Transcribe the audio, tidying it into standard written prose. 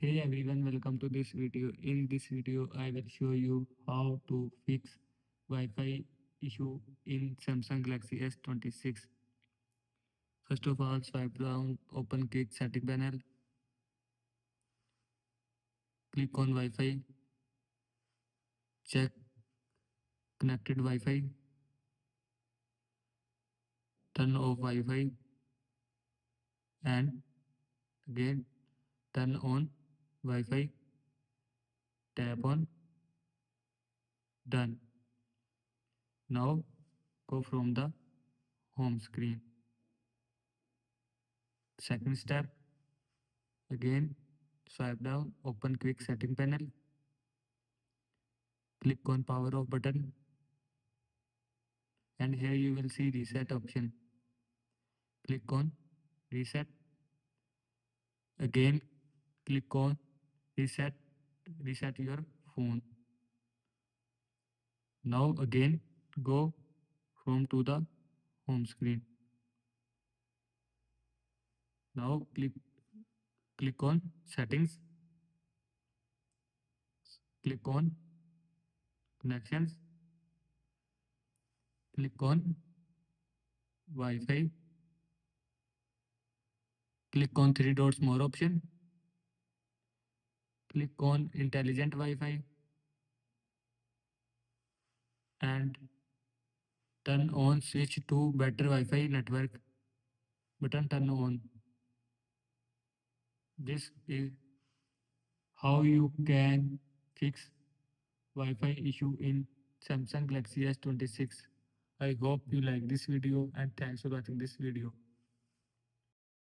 Hey everyone, welcome to this video. In this video, I will show you how to fix Wi-Fi issue in Samsung Galaxy S26. First of all, swipe down, open quick setting panel, click on Wi-Fi, check connected Wi-Fi, turn off Wi-Fi and again turn on Wi-Fi, tap on done. Now go from the home screen. Second step, again swipe down, open quick setting panel, click on power off button and here you will see reset option. Click on reset. Again click on reset your phone. Now again go home to the home screen. Now click on settings. Click on connections. Click on Wi-Fi. Click on three dots more option. Click on intelligent Wi-Fi and turn on switch to better Wi-Fi network button turn on. This is how you can fix Wi-Fi issue in Samsung Galaxy S26. I hope you like this video and thanks for watching this video.